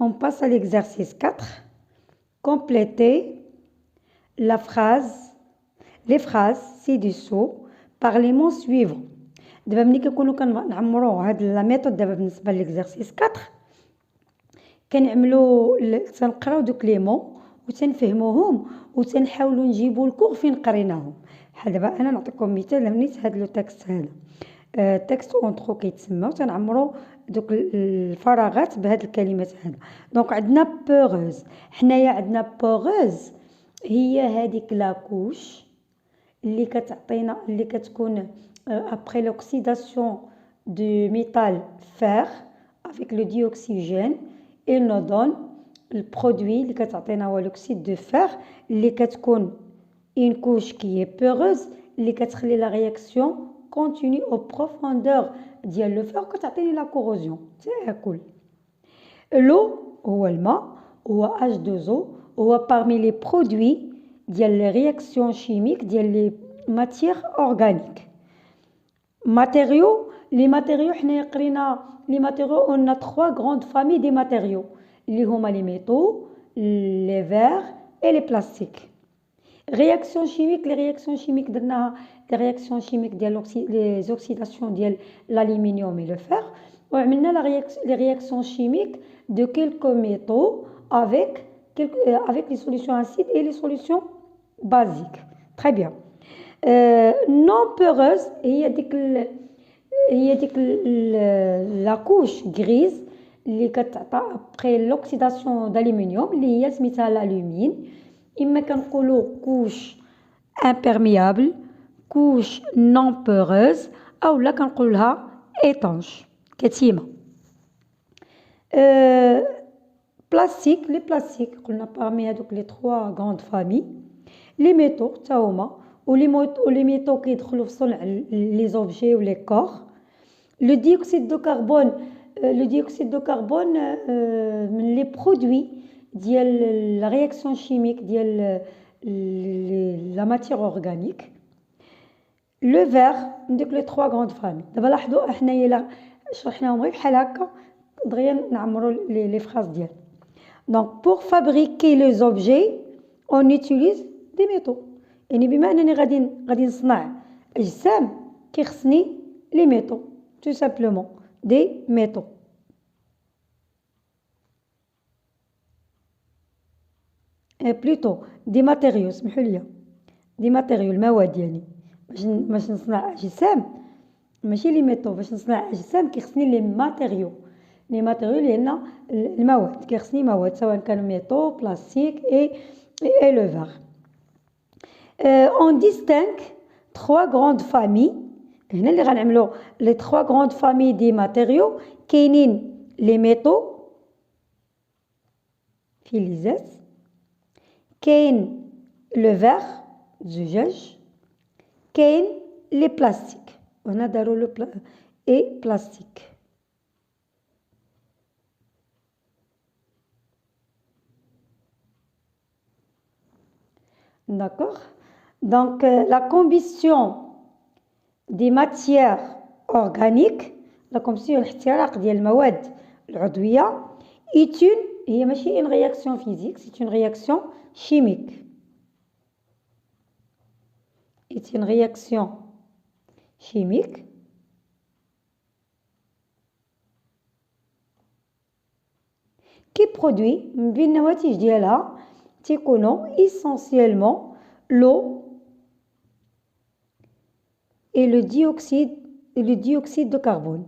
on passe à l'exercice 4. Complétez les phrases ci-dessous par les mots suivants. دابا ملي كنكونوا كنعمروا هاد لا ميثود دابا بالنسبه للإكزرسيس 4 كنعملوا تنقراو دوك لي مو وتنفهموهم وتنحاولوا نجيبوا الكور فين قريناهم. بحال دابا انا نعطيكم مثال. نيت هاد لو تكست هذا تكست اونترو كيتسمى وتنعمروا دوك الفراغات بهاد الكلمات هذا. دونك عندنا بوغوز. حنايا عندنا بوغوز هي هذيك لاكوش اللي كتعطينا اللي كتكون après l'oxydation du métal fer avec le dioxygène il nous donne le produit اللي كتعطينا هو l'oxyde de fer اللي كتكون une couche qui est peureuse اللي كتخلي la réaction continue aux profondeurs ديال le fer وكتعطيني la corrosion تاكل. l'eau هو الماء هو H2O هو parmi les produits ديال les réactions chimiques ديال les matières organiques. Matériaux, les matériaux, les matériaux, on a 3 grandes familles de matériaux. Les métaux, les verres et les plastiques. Réactions chimiques, les réactions chimiques, les réactions chimiques, les oxydations de l'aluminium et le fer. On a les réactions chimiques de quelques métaux avec les solutions acides et les solutions basiques. Très bien. Non peureuse هي ديك لا كوش غريز اللي كتعطى ابري لوكسيداسيون d'aluminium اللي هي سميتها الالومين. اما كنقولوا كوش امبيرميابل كوش نون بوروز او لا كنقولوا لها ايطانش كتيمه. بلاستيك لي بلاستيك قلنا parmi هذوك لي 3 غروند فامي. لي ميتو حتى هما ولي ميتو كيدخلوا في صنع لي زوبجي ولي كور. لو ديوكسيد دو كربون من لي برودوي ديال لا رياكسيون شيميك ديال لا ماتير اورغانيك. لو فير من ديك لي 3 غروند فامي. دابا لاحظوا حنايا لا شرحناهم غير بحال هكا دغيا نعمروا لي فراز ديالنا. دونك بور فابريكي لي زوبجي اون يوتيليز دي ميتو. يعني بما انني غادي نصنع اجسام كيخصني لي ميتو tout simplement des métaux. plutôt des matériaux سمحوا لي des matériaux المواد يعني باش نصنع اجسام ماشي لي ميتو. باش نصنع اجسام كيخصني لي ماتيريو اللي هنا المواد كيخصني مواد سواء كانوا ميتو بلاستيك اي لو فير. on distingue 3 grandes familles. هنا اللي غنعملوا لي 3 grandes familles دي ماتيريو. كاينين لي ميتو فلزات كاين لو فير الزجاج كاين لي بلاستيك. وهنا داروا لو اي بلاستيك. d'accord. donc la combustion des matières organiques la combustion الاحتراق ديال المواد العضويه هي ماشي une réaction physique c'est une réaction chimique. c'est une réaction chimique qui produit من بين النواتج ديالها تيكونوا essentiellement l'eau et le dioxyde de carbone.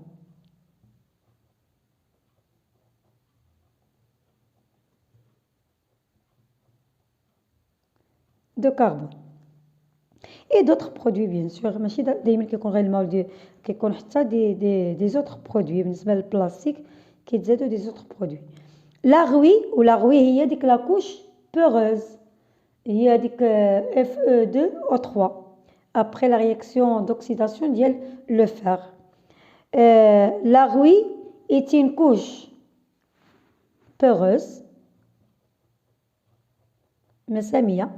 Et d'autres produits bien sûr. ماشي دائما كيكون غير الماء كيكون حتى دي زوتر برودوي. بالنسبه للبلاستيك كيتزادوا دي زوتر برودوي. لاغوي هي ديك لاكوش بوروز هي ديك Fe2O3 après la réaction d'oxydation ديال le fer. L'arouille est une couche peureuse مسامية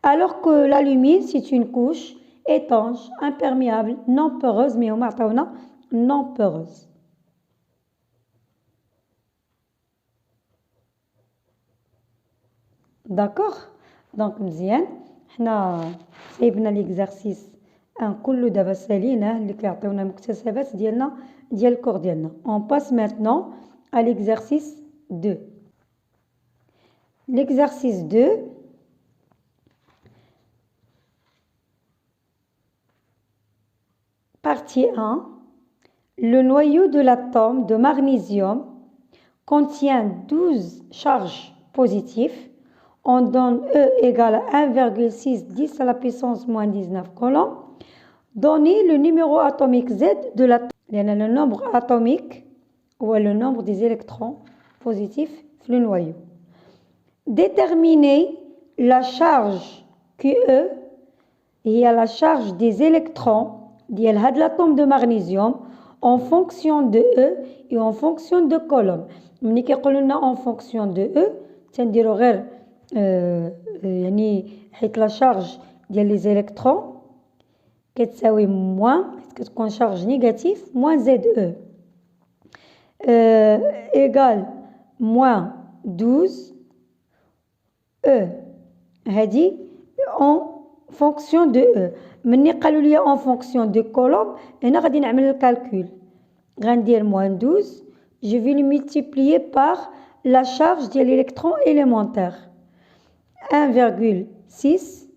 alors que l'alumine c'est une couche étanche imperméable non peureuse mais هما عطاونا non peureuse. داكوغ. دونك مزيان حنا سايبنا ليكزارسيس ان كله دابا ساليناه اللي كيعطيونا المكتسبات ديالنا ديال الكور ديالنا. اون باس مانتنون à l'exercice 2. L'exercice 2, partie 1. Le noyau de l'atome de magnésium contient 12 charges positives. On donne E égale à 1,6 10 à la puissance moins 19 coulombs. Donnez le numéro atomique Z de l'atome. Le nombre atomique ou le nombre des électrons positifs dans le noyau. Déterminez la charge QE et la charge des électrons de l'atome de magnésium en fonction de E et en fonction de Coulomb. ملي كيقولوا لنا en fonction de E تنديروا غير يعني حيت لا شارج ديال لي زيليكترون كتساوي موان كتكون شارج نيجاتيف موان زد او égal moins 12 E هادي en fonction de E. مني قالوا لي en fonction de Coulomb هنا غادي نعمل الكالكول غندير moins 12 je vais le multiplier par la charge de l'électron élémentaire 1,6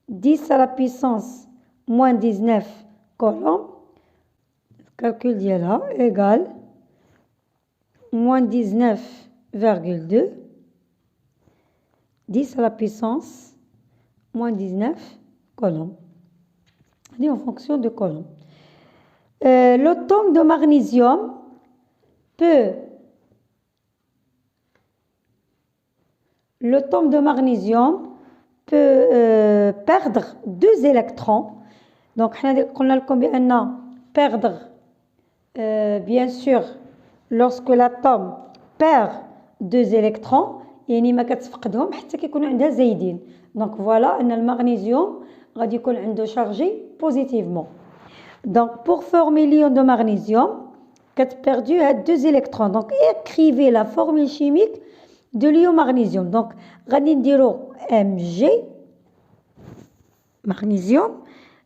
10 à la puissance moins 19 Coulomb calcul ديالها égal moins 19,2 10 à la puissance moins 19 Coulomb. On en fonction de Coulomb. L'atome de magnésium peut perdre 2 électrons. Donc, on a perdre, bien sûr, lorsque l'atome perd 2 électrons, يعني ما كتفقدهم حتى كيكونوا عندها زايدين. Donc voilà ان المغنيسيوم غادي يكون عنده chargé positivement. Donc pour former l'ion de magnésium كتبردو هاد 2 électrons. Donc écrivez la formule chimique de l'ion magnésium. Donc غادي نديرو Mg magnésium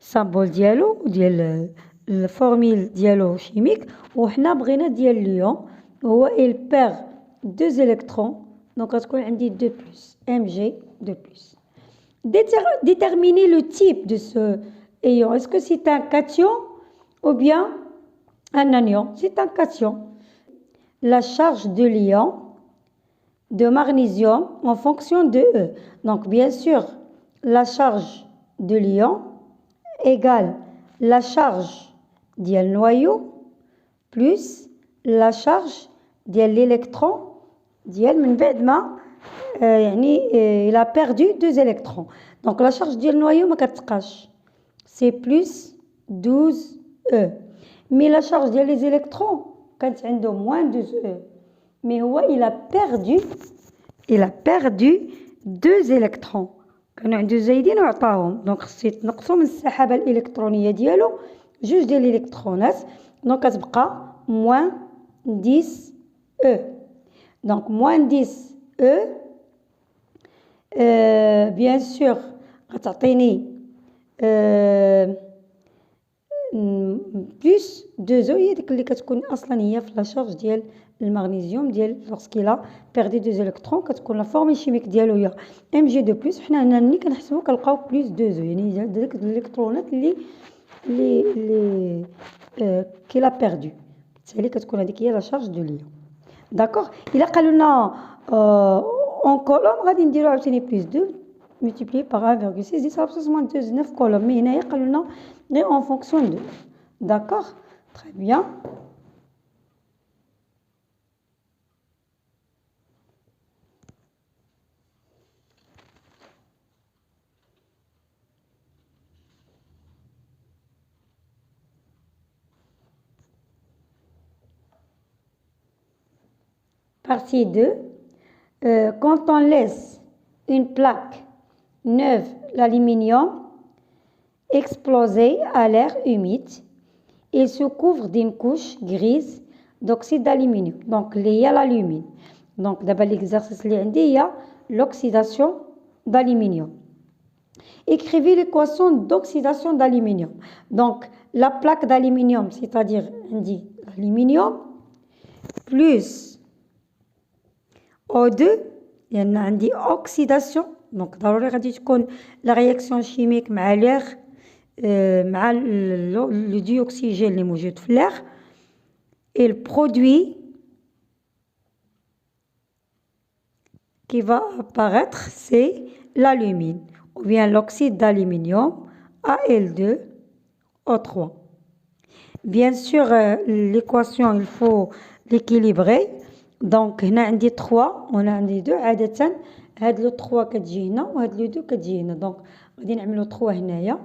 symbole ديالو ديال الفورميل ديالو chimique وحنا بغينا ديال l'ion هو il perd 2 électrons. Donc, on a dit 2 plus, Mg 2 plus. Déterminer le type de ce ion. Est-ce que c'est un cation ou bien un anion? C'est un cation. La charge de l'ion de magnésium en fonction de E. Donc, bien sûr, la charge de l'ion égale la charge du noyau plus la charge de l'électron. من بعد ما il a perdu 2 électrons. Donc la charge ديال النويو ما كتبقاش c'est plus 12 E. Mais la charge ديال les électrons كانت عنده moins 12 E. Mais هو il a perdu 2 électrons. كانوا عنده زايدين وعطاهم. Donc خصو يتنقصوا من السحابة الإلكترونية ديالو جوج ديال الإلكترونات. Donc كتبقى moins 10 E. Donc, moins 10 E, bien sûr, plus 2 E, هي ديك اللي كتكون أصلا هي في لا شارج ديال المغنيسيوم ديال lorsqu'il a perdu 2 électrons كتكون لا فورمي شيميك ديالو هي Mg2+. حنا هنا ملي كنحسبو كنلقاو بلس 2 E يعني ديك الإلكترونات اللي qu'il a perdu. بالتالي كتكون هذيك هي لا شارج دو ليون. D'accord. Il a قالوا لنا en colombe غادي نديرو عاوتاني plus 2 multiplié par 1,6 10 à la puissance moins 19 colombe. Mais هنايا قالوا لنا غير en fonction de. D'accord. Très bien. Partie 2. Quand on laisse une plaque neuve, l'aluminium, exploser à l'air humide, il se couvre d'une couche grise d'oxyde d'aluminium. Donc, il y a l'alumine. Donc, d'abord, l'exercice il y a l'oxydation d'aluminium. Écrivez l'équation d'oxydation d'aluminium. Donc, la plaque d'aluminium, c'est-à-dire l'aluminium, plus O2, il y a une oxydation. Donc, ضروري غادي تكون la réaction chimique مع l'air, مع le dioxygène اللي موجود في l'air, et le produit qui va apparaître, c'est l'alumine, ou bien l'oxyde d'aluminium, Al2O3. Bien sûr, l'équation, il faut l'équilibrer. Donc, هنا عندي 3 وهنا عندي 2. عادة هاد لو 3 كتجي هنا وهاد لو 2 كتجي هنا. دونك غادي نعملو 3 هنايا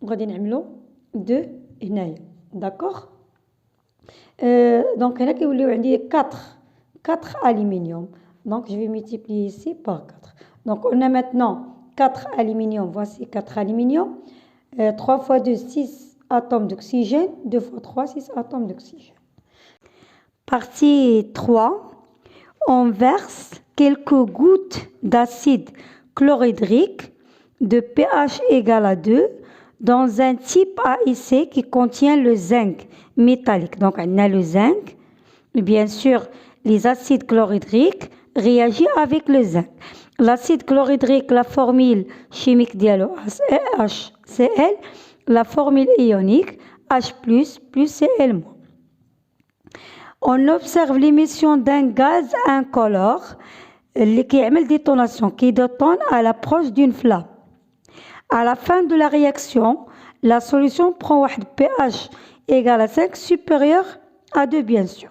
وغادي نعملو 2 هنايا. داكوغ. Donc هنا كيوليو عندي 4 aluminium. Donc je vais multiplier ici par 4. Donc on a maintenant 4 aluminium. Voici 4 aluminium. 3 fois 2, 6 atomes d'oxygène. 2 fois 3, 6 atomes d'oxygène. Partie 3. On verse quelques gouttes d'acide chlorhydrique de pH égal à 2 dans un type AIC qui contient le zinc métallique. Donc, on a le zinc. Bien sûr, les acides chlorhydriques réagissent avec le zinc. L'acide chlorhydrique, la formule chimique dialo HCl, la formule ionique H+, plus Cl-. On observe l'émission d'un gaz incolore qui émet détonation, qui détonne à l'approche d'une flamme. À la fin de la réaction, la solution prend un pH égal à 5 supérieur à 2 bien sûr.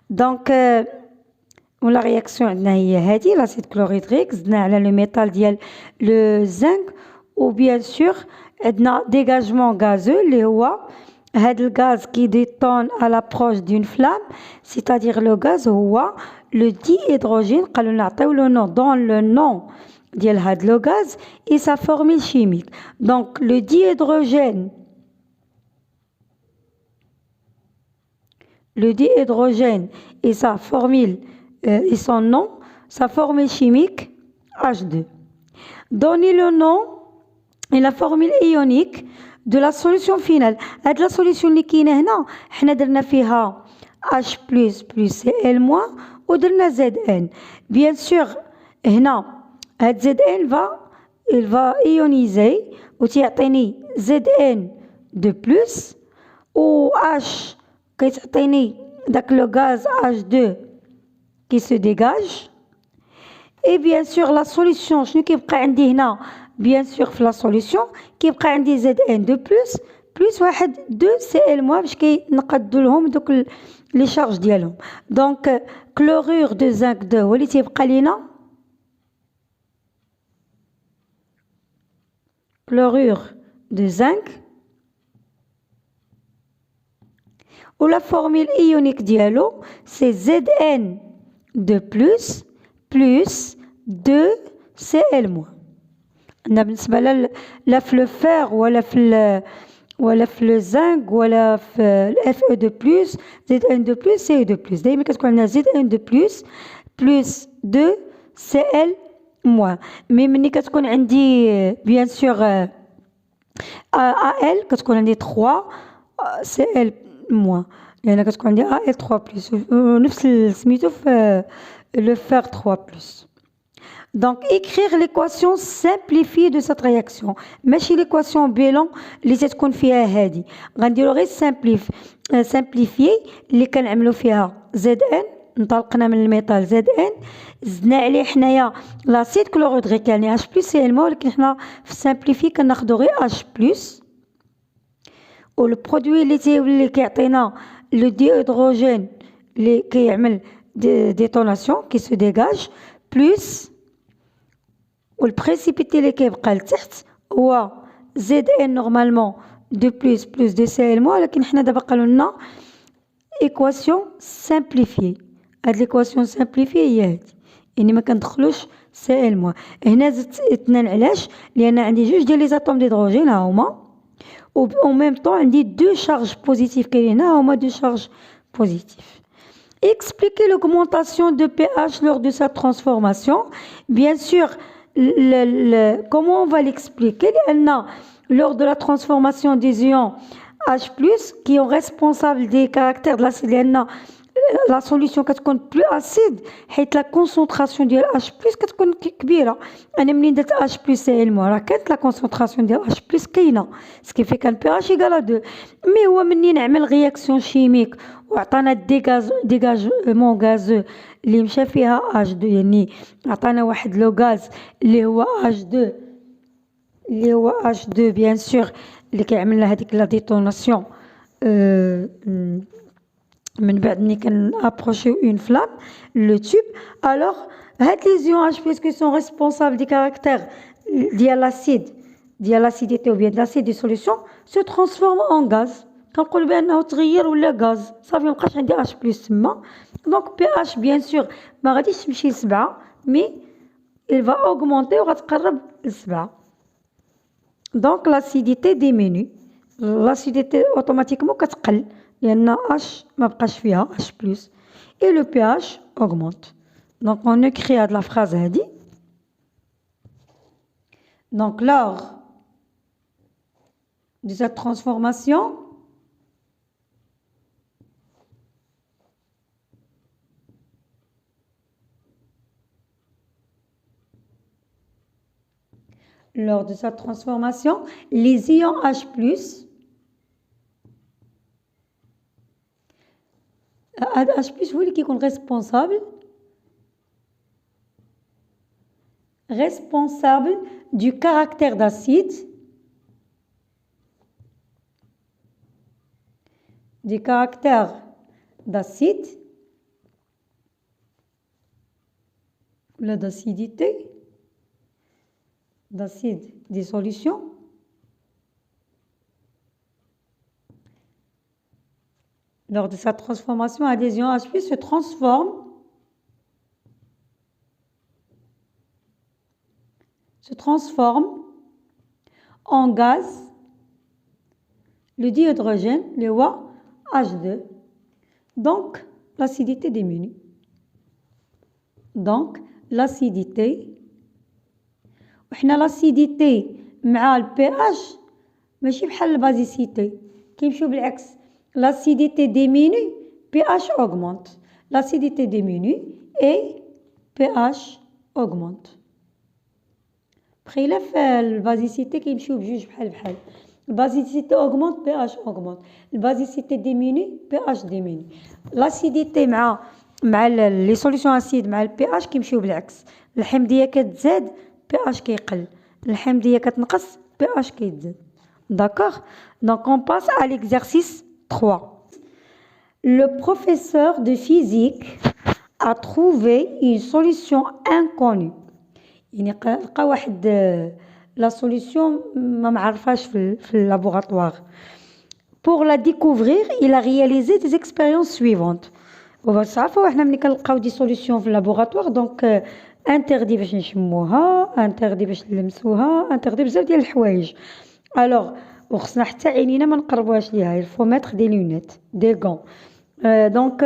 Donc, la réaction هي هذه l'acide chlorhydrique زدنا على le métal ديال le zinc ou bien sûr عندنا dégagement gazeux اللي هو هذا الغاز qui détonne à l'approche d'une flamme, c'est-à-dire le gaz هو le dihydrogène. قالوا نعطيو le nom dans le nom ديال هذا le gaz et sa formule chimique. Donc le dihydrogène et sa formule et son nom, sa formule chimique H2. Donnez le nom et la formule ionique de la solution finale. هاد la solution اللي كاينه هنا حنا درنا فيها H+, plus Cl- ودرنا Zn. Bien sûr هنا هاد Zn il va ioniser وتيعطيني Zn de plus و H كيتعطيني داك le gaz H2 qui se dégage. Et bien sûr la solution شنو كيبقى عندي هنا bien sûr في la solution كيبقى عندي Zn de plus واحد 2 Cl- باش كينقادو لهم دوك لي شارج ديالهم. دونك كلورور دو زنك 2 هو اللي تيبقى لينا chlorure de zinc ou la formule ionique dialo c'est Zn de plus 2 Cl-. بالنسبة لا في لو فير ولا في لو زنك ولا في الاف او دو بلس زد ان دو بلس سي او دو بلس دايما كتكون عندنا زد ان دو بلس 2 سي ال موان. مي ملي كتكون عندي بيان سور ا ال كتكون عندي 3 سي ال موان لان كتكون عندي ا ال 3 بلس نفس سميتو في لو فير 3 بلس. Donc, écrire l'équation simplifiée de cette réaction. ماشي l'équation بيلون اللي تتكون فيها هادي. غنديرو غير simplifié اللي كنعملو فيها Zn انطلقنا من الميتال Zn زدنا عليه حنايا لاسيد كلورهيدريك يعني H+, Cl-. ولكن حنا في simplifié كناخدو غير H+. و البرودوي اللي تيولي كيعطينا لو ديهيدروجين اللي كيعمل détonation qui se dégage plus و البريسيبيتي اللي كيبقى لتحت هو Zn نورمالمون دو بلس دو Cl-. ولكن حنا دابا قالوا لنا ايكواسيون سامبليفي. هاد ليكواسيون سامبليفي هي هادي يعني ما كندخلوش Cl-. هنا زدت 2 علاش لان عندي جوج ديال لي زاتوم ديدروجين ها هما و en même temps عندي 2 charges positives كاينين ها هما 2 charges positives. Expliquer l'augmentation de pH lors de sa transformation. Bien sûr, comment on va l'expliquer? Lors de la transformation des ions H+, qui sont responsables des caractères de l'acide, la solution كتكون plus acide حيت la concentration ديال H+ كتكون كبيرة. أنا منين درت H+ علمو راه كانت la concentration ديال H+ كاينة ce qui fait qu'un pH égale à 2. مي هو منين عمل رياكسيون شيميك وعطانا ديجاجمون غازو اللي مشى فيها H2 يعني عطانا واحد لو غاز اللي هو H2 بيان سور اللي كيعمل لنا هذيك لا ديتوناسيون من بعد ملي كنابروشيو اون فلام لو تيوب. الوغ هاد لي زيون H+ كي سون ريسبونسابل دي كاركتير ديال لاسيديتي ou bien de l'acide des solutions se transforme en gaz. كنقول بانه تغير ولا غاز صافي مابقاش عندي H+ تما. دونك pH بيان سور ما غاديش تمشي ل7 مي il va augmenter وغتقرب ل7. دونك لاسيديتي ديميني لاسيديتي اوتوماتيكمون كتقل لأن H ما بقاش فيها H+, et le pH augmente. Donc on écrit à la phrase هادي. Donc lors de cette transformation, les ions H+, H+ هو اللي كيكون responsable du caractère d'acide ou d'acidité d'acide des solutions lors de sa transformation. Adhésion H+ se transforme en gaz, le dihydrogène, le H2. Donc, l'acidité diminue. Donc, l'acidité, l'acidité مع le pH ماشي بحال البازيسيتي كيمشيو بالعكس. L'acidité diminue, pH augmente. L'acidité diminue et pH augmente. بخلاف البازيسيتي كيمشيو بجوج بحال. البازيسيتي augmente, pH augmente. البازيسيتي diminue, pH diminue. L'acidité مع les solutions acides مع pH كيمشيو بالعكس. الحمضية كتزاد pH كيقل. الحمضية كتنقص pH كيتزاد. D'accord? Donc on passe à l'exercice 3. Le professeur de physique a trouvé une solution inconnue. يعني لقى واحد لا سوليسيون ما معرفاش في اللابوراتوار. Pour la découvrir, il a réalisé des expériences suivantes. وباش تعرفوا احنا ملي كنلقاو دي سوليسيون في اللابوراتوار دونك انتردي باش نشموها، انتردي باش نلمسوها، انتردي بزاف ديال الحوايج. الوغ وخصنا حتى عينينا ما نقربوهاش ليها. il faut mettre des lunettes des gants. دونك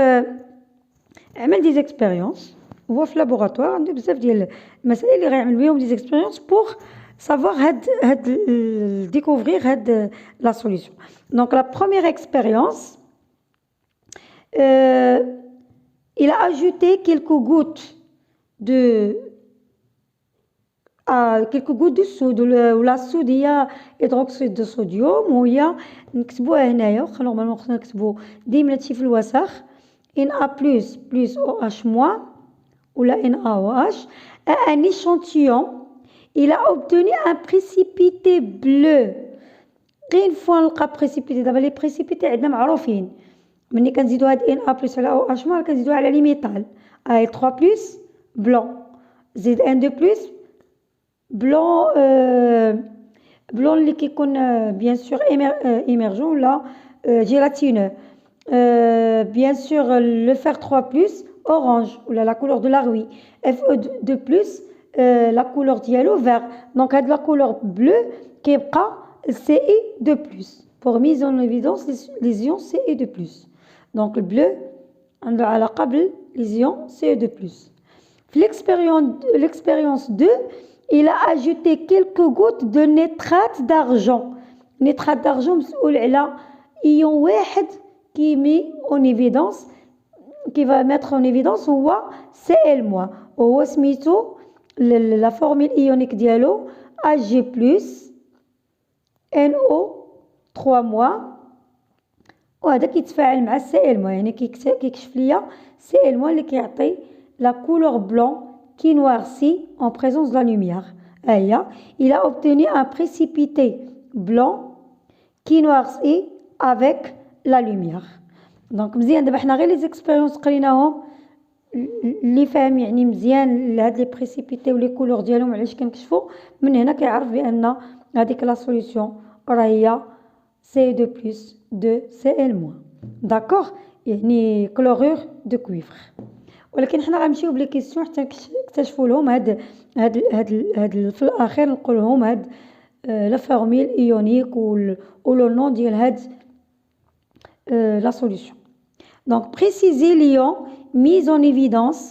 عمل دي زيكسبيريونس هو في لابوراتوار عنده بزاف ديال المسائل اللي غيعمل بهم دي زيكسبيريونس بوغ savoir découvrir la solution. Donc la première expérience, il a ajouté quelques gouttes de soude ولا soude هي hydroxyde de sodium وهي نكتبوها هنايا واخا نورمالمون خصنا نكتبو ديما هادشي في الوسخ Na plus OH moins ولا NaOH. Un échantillon, il a obtenu un précipité bleu. غير فوا نلقى بريسيبيتي دابا لي بريسيبيتي عندنا معروفين ملي كنزيدو هاد Na plus على OH moins كنزيدوها على لي ميتال. A3 plus blanc زيد N2 plus blanc اللي كيكون بيان سور émergent ولا gélatineux. Bien sûr le fer 3 plus orange ou la couleur de la rouille. Fe2 plus la couleur dialo vert. Donc la couleur bleue qui est Ci2 plus. Pour mise en évidence les ions Ci2 plus. Donc le bleu عنده علاقة les ions Ci2 plus. L'expérience 2, il a ajouté quelques gouttes de nitrate d'argent. Nitrate d'argent مسؤول على ion واحد qui met en évidence qui va mettre en évidence هو Cl- وهو سميتو la formule ionique ديالو Ag+ NO3- وهذا كيتفاعل مع Cl- يعني كيكشف ليا Cl- اللي كيعطي la couleur blanc qui noircit en présence de la lumière. Il a obtenu un précipité blanc qui noircit avec la lumière. Donc مزيان دابا حنا غير لي زيكسبيريونس قريناهم اللي فاهم يعني مزيان هاد لي بريسيبيتي ولي كولور ديالهم علاش كنكشفوا من هنا كيعرف بان هذيك لا سوليوشن راه هي CO2+ de Cl-. داكوغ يعني كلورور دو كويفر. ولكن حنا غنمشيو بلي كيسيون حتى نكتشفوا لهم هاد في الاخير نقول لهم هاد لا فورمول ايونيك و لو نون ديال هاد la solution. Donc, préciser l'ion mis en évidence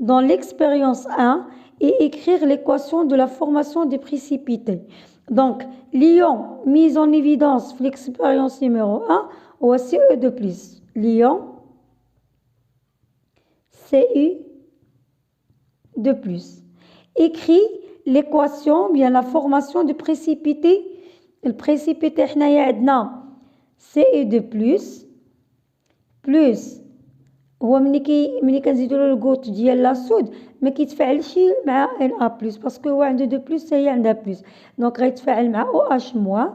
dans l'expérience 1 et écrire l'équation de la formation des précipités. Donc, l'ion mis en évidence dans l'expérience numéro 1, ou Ce2+. L'ion Cu2+. Écrit l'équation, bien la formation du précipité. Le précipité, Ce2+. بلوس هو ملي كنزيدو له الكوت ديال لاصود ما كيتفاعلش مع ان ا بلس باسكو هو عنده 2 بلس هي عندها بلس دونك غيتفاعل مع او اش موا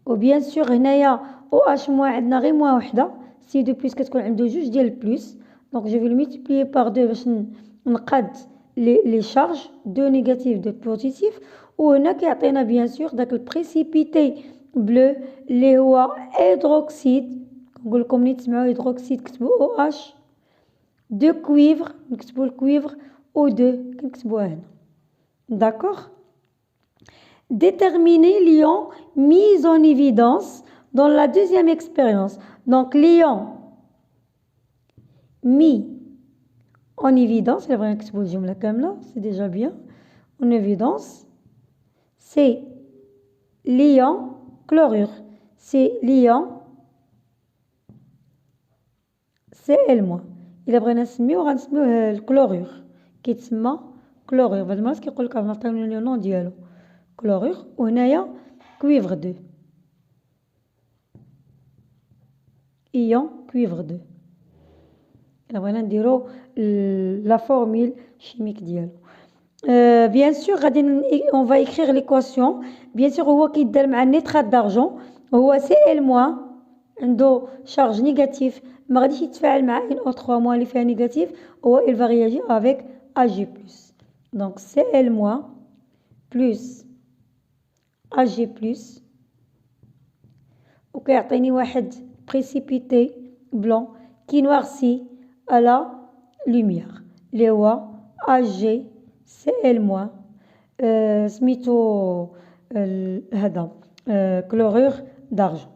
و بيان سور هنايا او اش موا عندنا غير موا وحده سي 2 بلس كتكون عنده جوج ديال البلس دونك جو في لو مولتيبليي بار 2 باش نقاد لي شارج دو نيجاتيف دو بوزيتيف وهنا كيعطينا بيان سور داك البريسيبيتي بلو اللي هو هيدروكسيد نقول لكم ملي تسمعوا هيدروكسيد كتبوا او اش دو كويفر نكتبوا الكويفر او 2 كنكتبوها هنا داكوغ. Déterminer l'ion mis en évidence dans la deuxième expérience. Donc l'ion mis en évidence, il va نكتبوا الجملة كاملة c'est déjà bien. En évidence c'est l'ion chlorure, c'est l'ion Cl-. إلا بغينا نسميوه غنسميوه الكلورور كيتسمى كلورور بعد المرات كيقول لك غنعطيو لو نون ديالو كلورور وهنايا كويفر 2 ايون كويفر 2 إلا بغينا نديرو لا فورمول شيميك ديالو. بيان سور غادي اون فا اكريغ ليكواسيون بيان سور هو كيدار مع النيترات دارجون هو Cl- عنده شارج نيجاتيف ما غاديش يتفاعل مع NO3- اللي فيها نيجاتيف هو il va réagir avec Ag+. Donc Cl- plus Ag+ وكيعطيني واحد précipité blanc qui noircit à la lumière اللي هو AgCl- سميتو هذا كلورور d'argent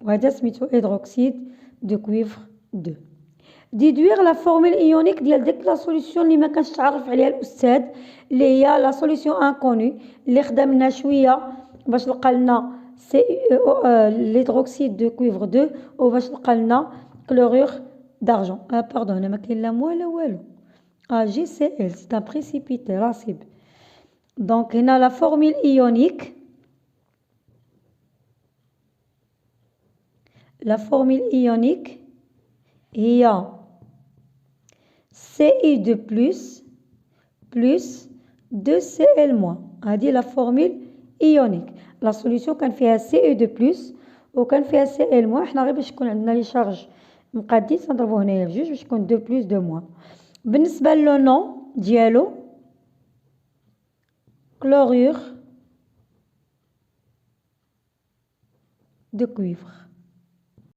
وهذا سميتو هيدروكسيد دو كويفر 2. ديدوير لا فورمول ايونيك ديال ديك لا سوليوشن اللي ما كانش تعرف عليها الاستاذ اللي هي لا سوليوشن انكوني اللي خدمنا شويه باش لقى لنا l'hydroxyde de cuivre 2 وباش لقى لنا chlorure d'argent. باردون هنا ما كاين لا موا لا والو AgCl c'est un précipité راسب. دونك هنا لا فورمول ايونيك La formule ionique هي Ci2+ plus 2Cl-. هذه la formule ionique. La solution كان فيها Cu2+ وكان فيها Cl-. حنا غير باش يكون عندنا لي شارج مقادين تنضربو هنايا بجوج باش يكون 2+ 2-. بالنسبة لو نون ديالو chlorure de cuivre.